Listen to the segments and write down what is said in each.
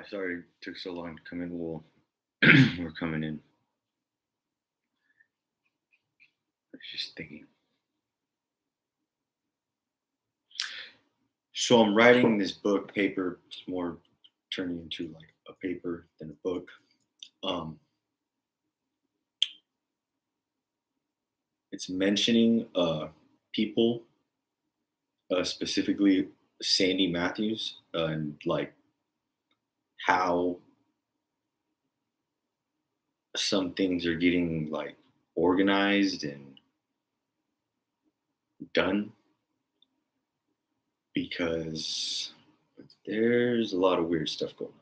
Sorry it took so long to come in. Well, we're coming in. I was just thinking. So I'm writing this book paper. It's more turning into like a paper than a book. Um, it's mentioning people, specifically Sandy Matthews, and like how some things are getting like organized and done because there's a lot of weird stuff going on.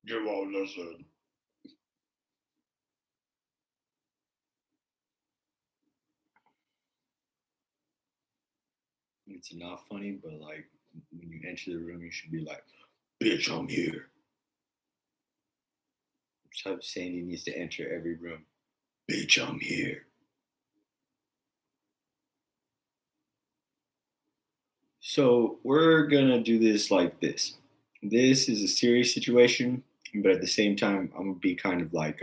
Give all listen. It's not funny, but like when you enter the room, you should be like, "Bitch, I'm here." So Sandy needs to enter every room. Bitch, I'm here. So we're gonna do this like this. This is a serious situation, but at the same time, I'm gonna be kind of like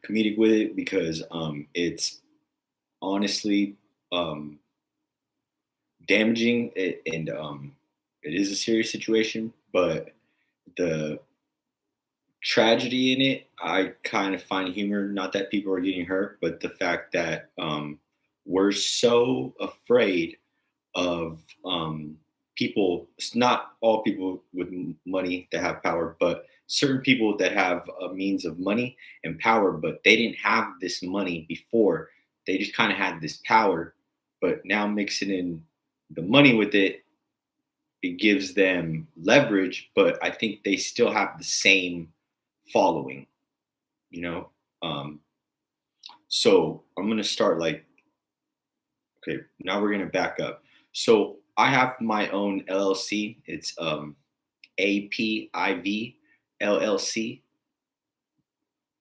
comedic with it because it's honestly um, damaging and it is a serious situation. But the tragedy in it, I kind of find humor. Not that people are getting hurt, but the fact that we're so afraid of people. It's not all people with money that have power, but certain people that have a means of money and power, but they didn't have this money before. They just kind of had this power, but now mixing in the money with it, it gives them leverage. But I think they still have the same following, you know. Um, so I'm gonna start like, okay, now we're gonna back up. So I have my own LLC. It's APIV LLC,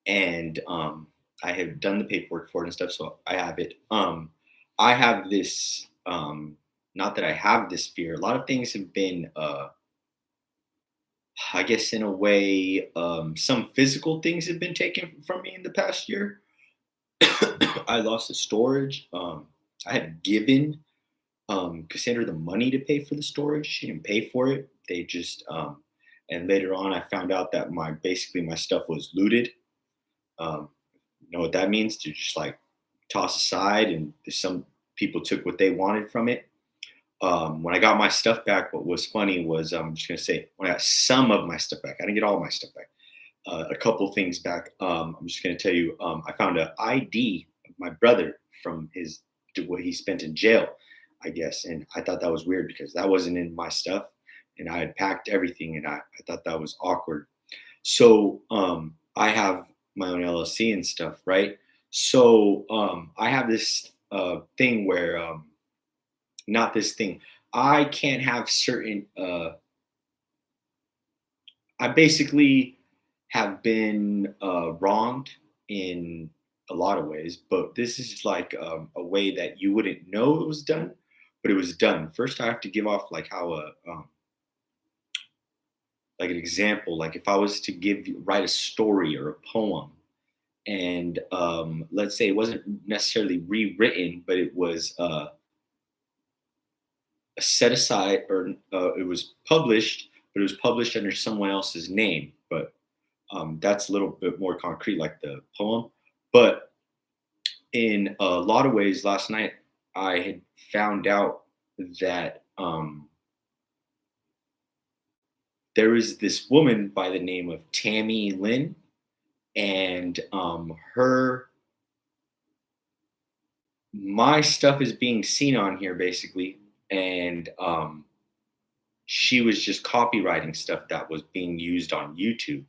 and I have done the paperwork for it and stuff. So I have it. I have this. Not that I have this fear. A lot of things have been, I guess, in a way, some physical things have been taken from me in the past year. I lost the storage. I had given Cassandra the money to pay for the storage. She didn't pay for it. They just and later on I found out that my basically my stuff was looted. Um, you know what that means? To just like toss aside, and some people took what they wanted from it. When I got my stuff back, what was funny was I'm just gonna say when I got some of my stuff back, I didn't get all my stuff back. A couple things back. I'm just gonna tell you, I found an ID of my brother from his what he spent in jail, I guess, and I thought that was weird because that wasn't in my stuff, and I had packed everything, and I thought that was awkward. So I have my own LLC and stuff, right? So I have this thing where not this thing. I can't have certain. I basically have been wronged in a lot of ways, but this is like a way that you wouldn't know it was done, but it was done. First, I have to give off like how like an example. Like if I was to write a story or a poem, and let's say it wasn't necessarily rewritten, but it was set aside or it was published, but it was published under someone else's name. But that's a little bit more concrete, like the poem. But in a lot of ways, last night I had found out that there is this woman by the name of Tammy Lynn, and her my stuff is being seen on here basically, and she was just copywriting stuff that was being used on YouTube,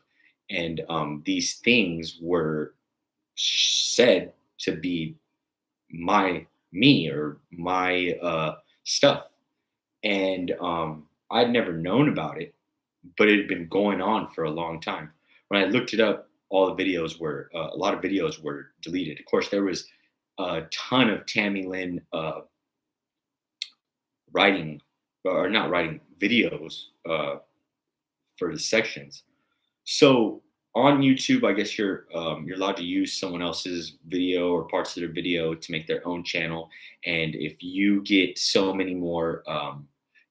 and these things were said to be me or my stuff, and I'd never known about it, but it had been going on for a long time. When I looked it up, all the videos were a lot of videos were deleted. Of course, there was a ton of Tammy Lynn writing or not writing videos for the sections. So on YouTube, I guess you're allowed to use someone else's video or parts of their video to make their own channel. And if you get so many more,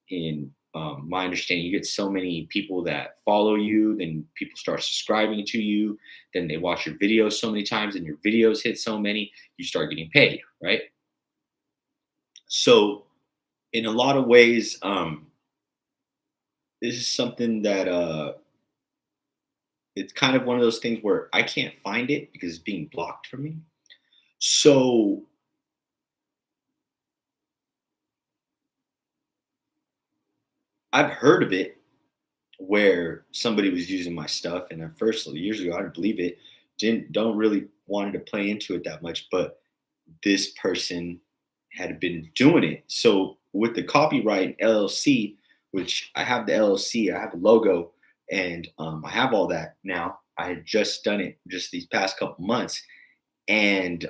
in my understanding, you get so many people that follow you, then people start subscribing to you, then they watch your videos so many times, and your videos hit so many, you start getting paid, right? So in a lot of ways, this is something that it's kind of one of those things where I can't find it because it's being blocked from me. So I've heard of it where somebody was using my stuff, and at first years ago I didn't believe it, didn't don't really wanted to play into it that much, but this person had been doing it. So with the copyright LLC, which I have the LLC, I have a logo, and I have all that now. I had just done it just these past couple months, and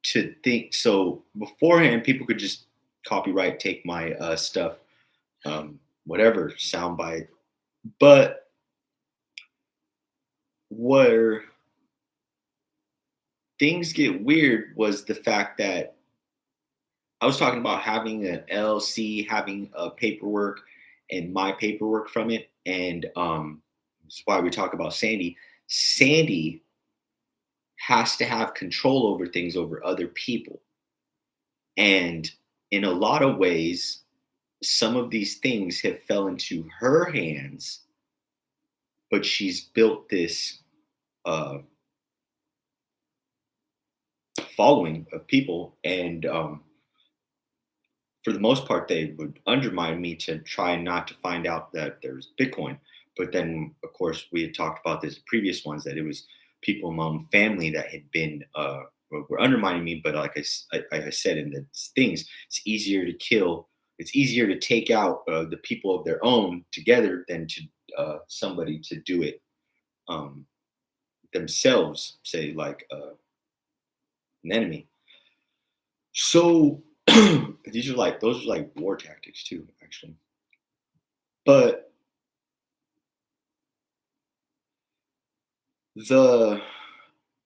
to think so beforehand, people could just copyright take my stuff, whatever soundbite. But where things get weird was the fact that I was talking about having an LLC, having a paperwork, and my paperwork from it, and this is why we talk about Sandy. Sandy has to have control over things over other people, and in a lot of ways, some of these things have fell into her hands, but she's built this uh, following of people, and for the most part, they would undermine me to try not to find out that there's Bitcoin. But then, of course, we had talked about this in previous ones that it was people in my own family that had been were undermining me. But like I said in the things, it's easier to kill. It's easier to take out the people of their own together than to somebody to do it um, themselves. Say like an enemy. So these are like those are like war tactics too, actually. But the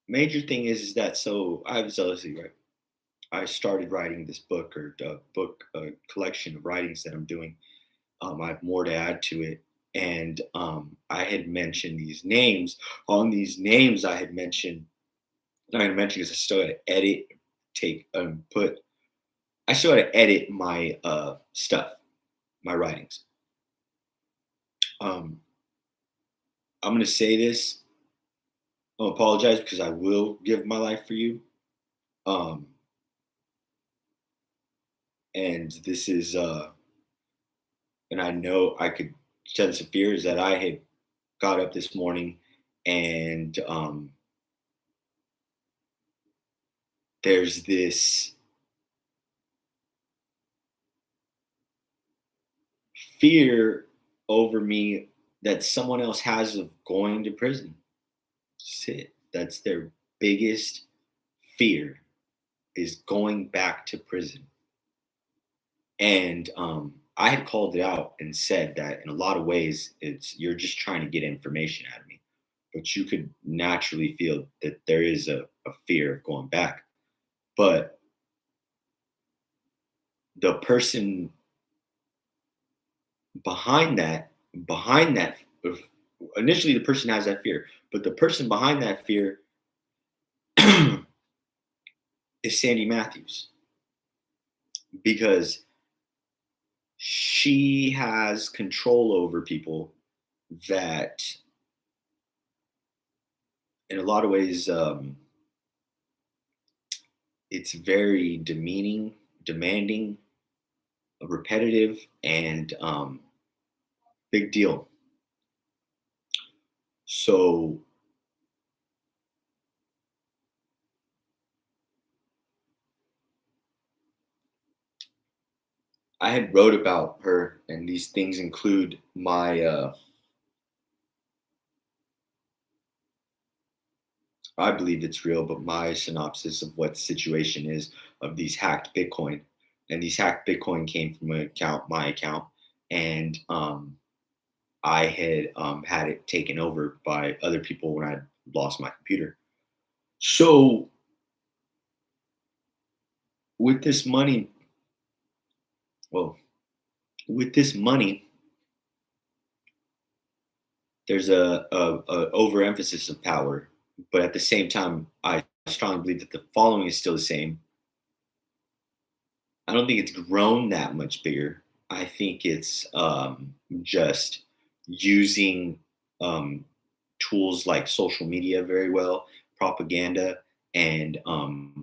major thing is that so I have zealousy, right? I started writing this book or the book collection of writings that I'm doing. I have more to add to it. And I had mentioned these names. On these names, I had mentioned. I'm not gonna mention because I still got to edit, take, put. I still got to edit my stuff, my writings. Um, I'm gonna say this. I'll apologize because I will give my life for you. Um, and this is, and I know I could sense the fears that I had got up this morning, and there's this fear over me that someone else has of going to prison. That's it. That's their biggest fear is going back to prison. And I had called it out and said that in a lot of ways, it's you're just trying to get information out of me. But you could naturally feel that there is a fear of going back. But the person behind that, behind that, initially the person has that fear, but the person behind that fear is Sandy Matthews because she has control over people that, in a lot of ways, it's very demeaning, demanding, repetitive, and big deal. So I had wrote about her, and these things include my. I believe it's real, but my synopsis of what the situation is of these hacked Bitcoin, and these hacked Bitcoin came from an account, my account, and I had had it taken over by other people when I lost my computer. So with this money, well, with this money, there's a overemphasis of power, but at the same time, I strongly believe that the following is still the same. I don't think it's grown that much bigger. I think it's just using um, tools like social media very well, propaganda, and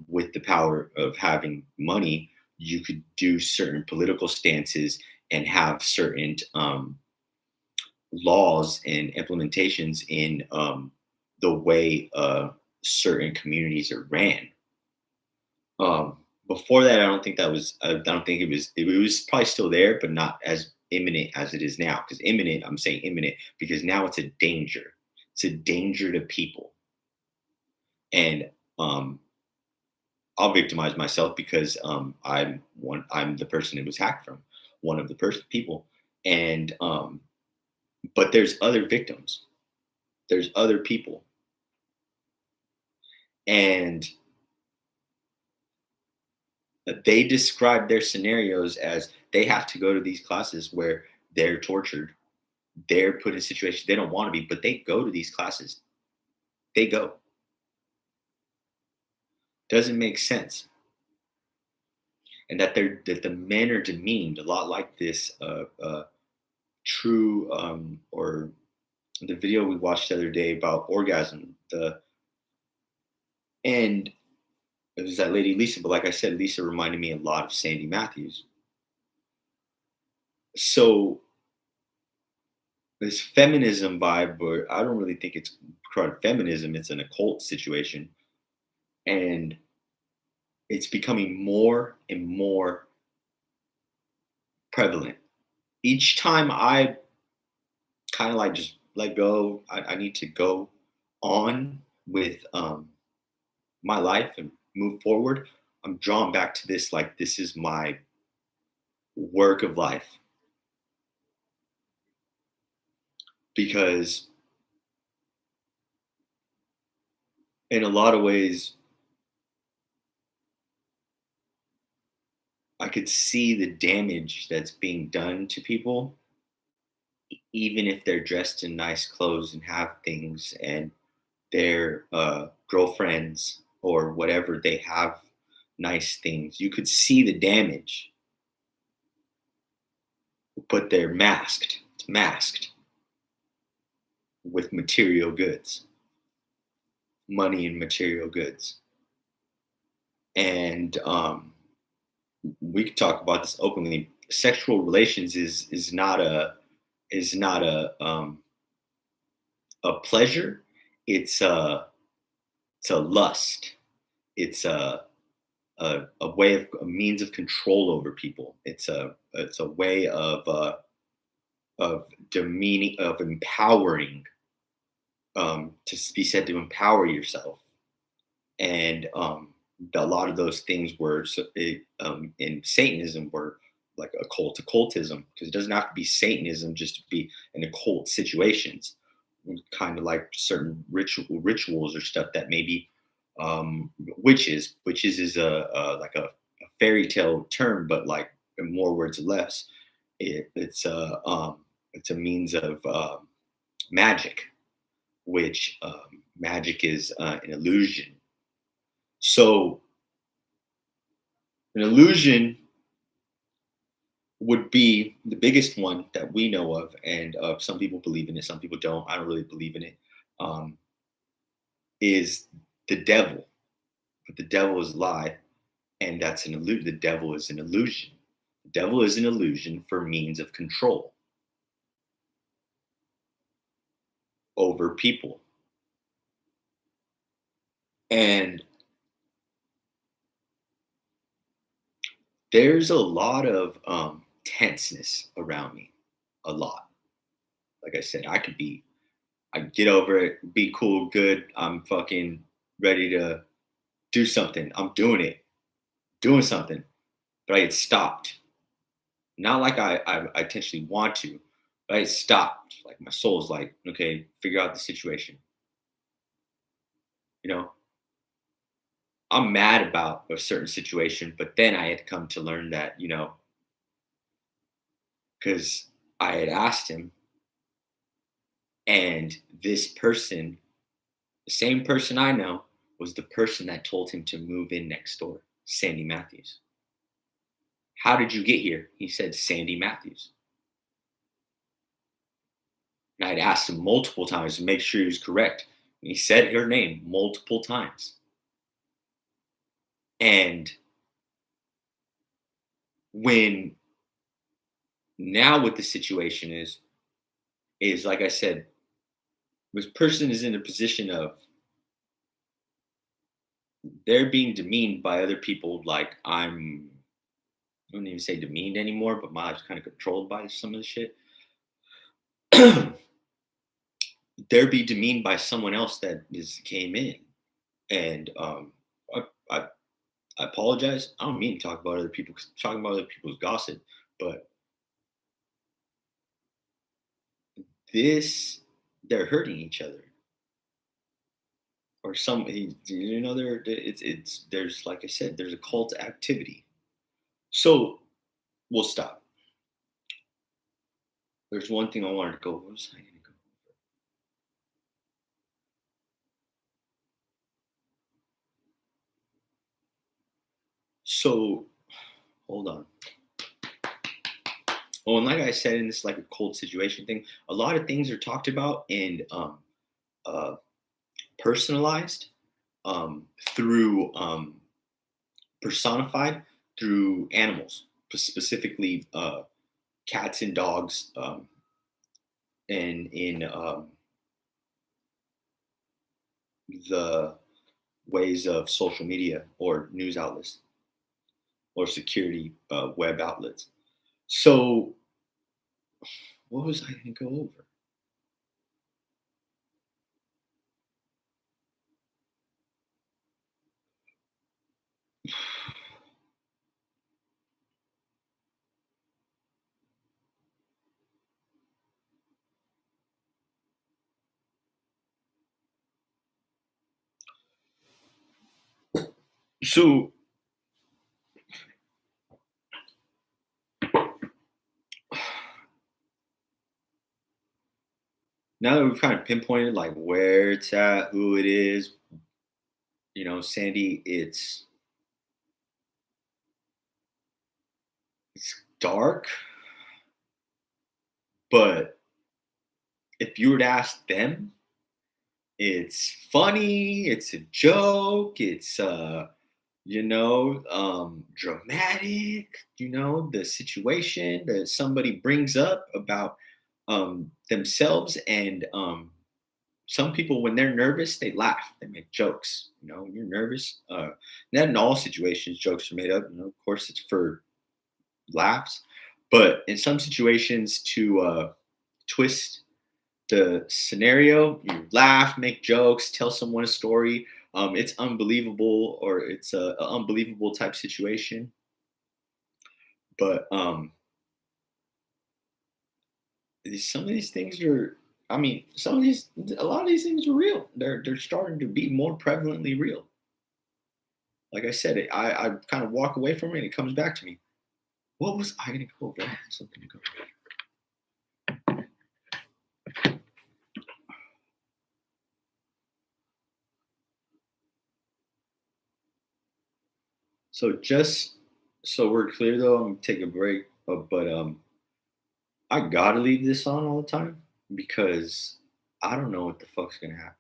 with the power of having money, you could do certain political stances and have certain laws and implementations in the way certain communities are ran. Before that, I don't think that was. I don't think it was. It was probably still there, but not as imminent as it is now. Because imminent, I'm saying imminent because now it's a danger. It's a danger to people, and um, I'll victimize myself because I'm one. I'm the person it was hacked from. One of the people, and but there's other victims. There's other people, and they describe their scenarios as they have to go to these classes where they're tortured, they're put in situations they don't want to be, but they go to these classes. They go. Doesn't make sense. And that the men are demeaned a lot like this true or the video we watched the other day about orgasm. The and it was that lady Lisa, but like I said, Lisa reminded me a lot of Sandy Matthews. So this feminism vibe, but I don't really think it's crowd feminism. It's an occult situation, and it's becoming more and more prevalent. Each time I kind of like just let go, I need to go on with my life and move forward. I'm drawn back to this like this is my work of life because in a lot of ways I could see the damage that's being done to people even if they're dressed in nice clothes and have things, and their girlfriends or whatever, they have nice things. You could see the damage, but they're masked. It's masked with material goods, money and material goods. And we could talk about this openly. Sexual relations is not a pleasure. It's a lust. It's a way of a means of control over people. It's a way of demeaning, of empowering, to be said to empower yourself. And a lot of those things were in Satanism were like occult occultism, because it doesn't have to be Satanism just to be in occult situations. Kind of like certain rituals or stuff that maybe witches is like a fairy tale term, but like in more words or less, it's a means of magic, which magic is an illusion. So an illusion would be the biggest one that we know of, and some people believe in it, some people don't. I don't really believe in it. Um, is the devil, but the devil is a lie, and that's an illusion. The devil is an illusion. The devil is an illusion for means of control over people, and there's a lot of tenseness around me, a lot. Like I said, I get over it, be cool, good. I'm fucking ready to do something. I'm doing it, doing something, but I get stopped. Not like I intentionally want to, but I get stopped. Like my soul's like, okay, figure out the situation. You know, I'm mad about a certain situation, but then I had come to learn that, because I had asked him, and this person, the same person I know, was the person that told him to move in next door, Sandy Matthews. How did you get here? He said, Sandy Matthews. And I'd asked him multiple times to make sure he was correct. And he said her name multiple times. And when now what the situation is like I said, this person is in a position of they're being demeaned by other people. Like I don't even say demeaned anymore, but my life's kind of controlled by some of the shit. They're be demeaned by someone else that is came in. And I, I I apologize. I don't mean to talk about other people, talking about other people's gossip, but this they're hurting each other, or they're it's there's, like I said, there's a cult activity. So we'll stop. There's one thing I wanted to go. What was I going to go? So hold on. Oh, and like I said, in this like a cold situation thing, a lot of things are talked about and uh, personalized, through personified through animals, specifically cats and dogs, and in the ways of social media or news outlets or security web outlets. So, what was I going to go over? So, Now that we've kind of pinpointed like where it's at, who it is, Sandy, it's dark, but if you were to ask them, it's funny, it's a joke, it's dramatic, the situation that somebody brings up about themselves. And some people, when they're nervous, they laugh, they make jokes. You're nervous. Not in all situations, jokes are made up. Of course, it's for laughs, but in some situations, to twist the scenario, you laugh, make jokes, tell someone a story. It's unbelievable, or it's a unbelievable type situation. But some of these things are, I mean, a lot of these things are real. They're starting to be more prevalently real. Like I said, I kind of walk away from it and it comes back to me. What was I going to go over? I had something to go. So just so we're clear though, I'm gonna take a break, but I gotta leave this on all the time because I don't know what the fuck's gonna happen.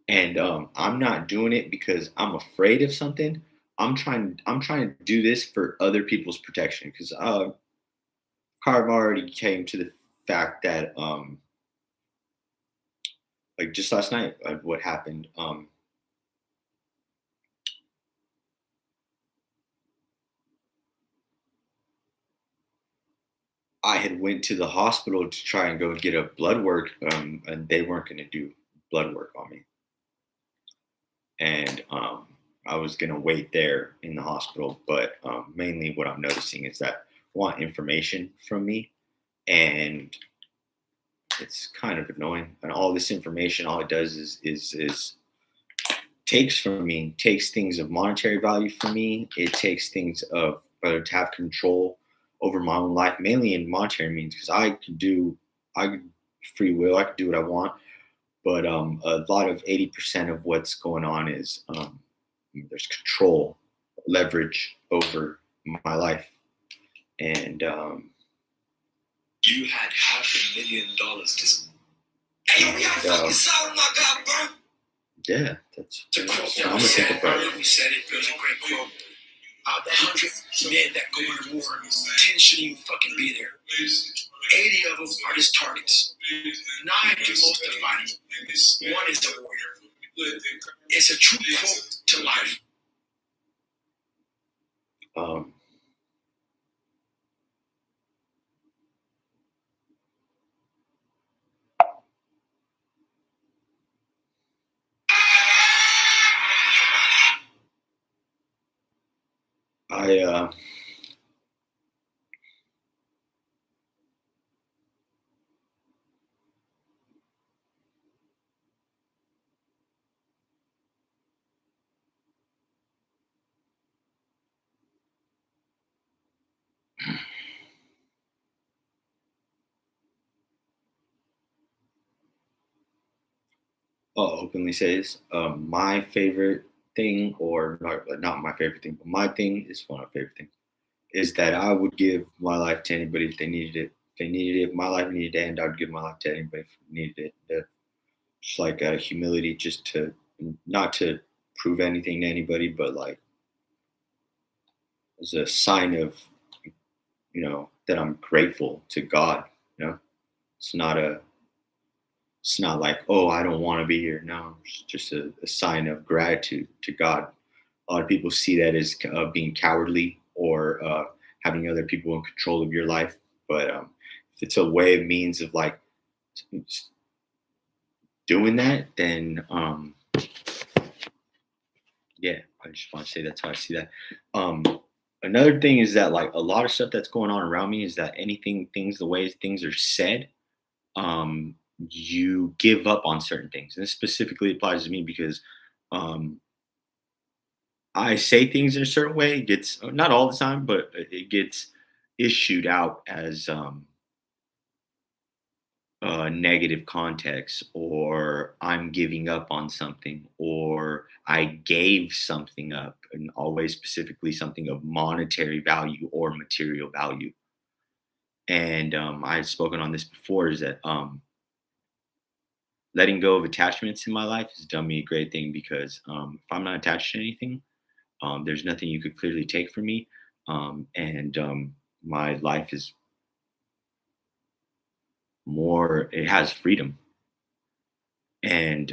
And I'm not doing it because I'm afraid of something. I'm trying to do this for other people's protection because Carb already came to the fact that like just last night, what happened. I had went to the hospital to try and go get a blood work, and they weren't going to do blood work on me. And I was going to wait there in the hospital. But mainly what I'm noticing is that want information from me, and it's kind of annoying. And all this information, all it does is takes from me, takes things of monetary value from me. It takes things of to have control over my own life, mainly in monetary means, because I could free will, I could do what I want. But a lot of 80% of what's going on is there's control, leverage over my life, and you had $500,000 to spend. Yeah, that's I'm gonna think about it. We said it. It was a great quote. Out of the 100 men that go into war, 10 shouldn't even fucking be there. 80 of them are just targets. 9 do most of the fighting. 1 is a warrior. It's a true quote to life. Um, I openly say this. My favorite thing, or not my favorite thing, but my thing is one of my favorite things, is that I would give my life to anybody if they needed it. If they needed it, if my life needed to end, I would give my life to anybody if they needed it. Just like out of humility, just to not to prove anything to anybody, but like as a sign of that I'm grateful to God. It's not a it's not like, oh, I don't want to be here. No, it's just a sign of gratitude to God. A lot of people see that as being cowardly, or having other people in control of your life. But if it's a way, means of like doing that, then yeah, I just want to say that's how I see that. Um, Another thing is that like a lot of stuff that's going on around me is that the ways things are said, um, you give up on certain things. And this specifically applies to me because um, I say things in a certain way, it gets not all the time, but it gets issued out as negative context, or I'm giving up on something, or I gave something up, and always specifically something of monetary value or material value. And I've spoken on this before, is that letting go of attachments in my life has done me a great thing, because if I'm not attached to anything, there's nothing you could clearly take from me. And my life is more, it has freedom. And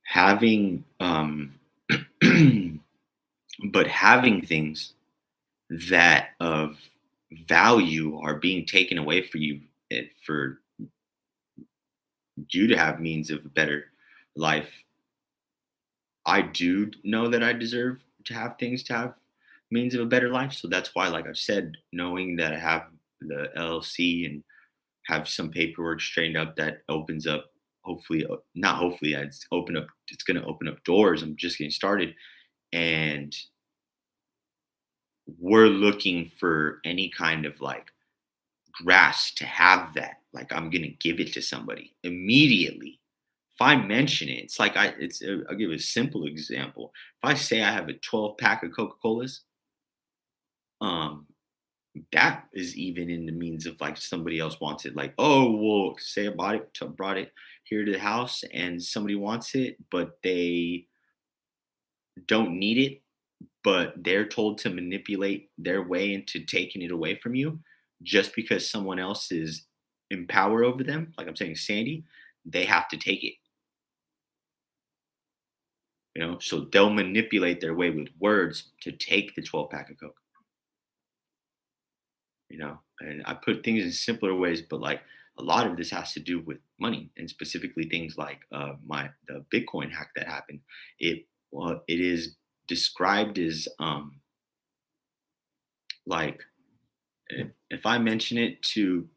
having, but having things that of value are being taken away for you, for you to have means of a better life. I do know that I deserve to have things to have means of a better life. So that's why, like I've said, knowing that I have the LLC and have some paperwork straightened up that opens up, hopefully, not hopefully, it's going to open up doors. I'm just getting started. And we're looking for any kind of like grasp to have that. Like, I'm going to give it to somebody immediately. If I mention it, it's like I'll give a simple example. If I say I have a 12 pack of Coca Colas, um, that is even in the means of like somebody else wants it. Like, oh, well, say I brought it here to the house, and somebody wants it, but they don't need it, but they're told to manipulate their way into taking it away from you just because someone else is in power over them. Like I'm saying, Sandy, they have to take it. So they'll manipulate their way with words to take the 12 pack of Coke. And I put things in simpler ways, but like a lot of this has to do with money, and specifically things like the Bitcoin hack that happened. It is described as like, if I mention it to,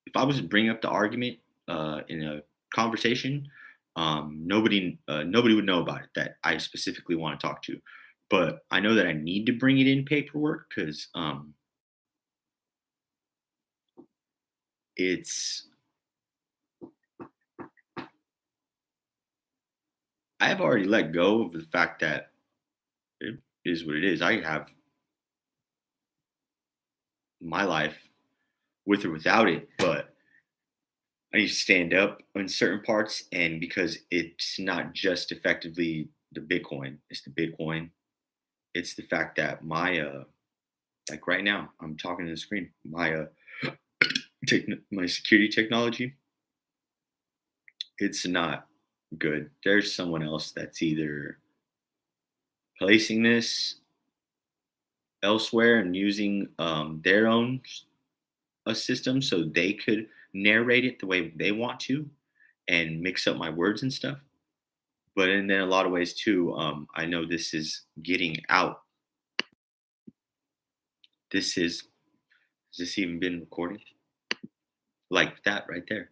if I was to bring up the argument in a conversation, nobody would know about it that I specifically want to talk to. But I know that I need to bring it in paperwork, because it's I have already let go of the fact that it is what it is. I have my life with or without it, but I need to stand up on certain parts. And because it's not just effectively the Bitcoin, it's the Bitcoin. It's the fact that like right now, I'm talking to the screen. My security technology, it's not good. There's someone else that's either placing this elsewhere and using their own a system so they could narrate it the way they want to and mix up my words and stuff. But and then a lot of ways too, I know this is getting out. This is Has this even been recorded? Like that right there.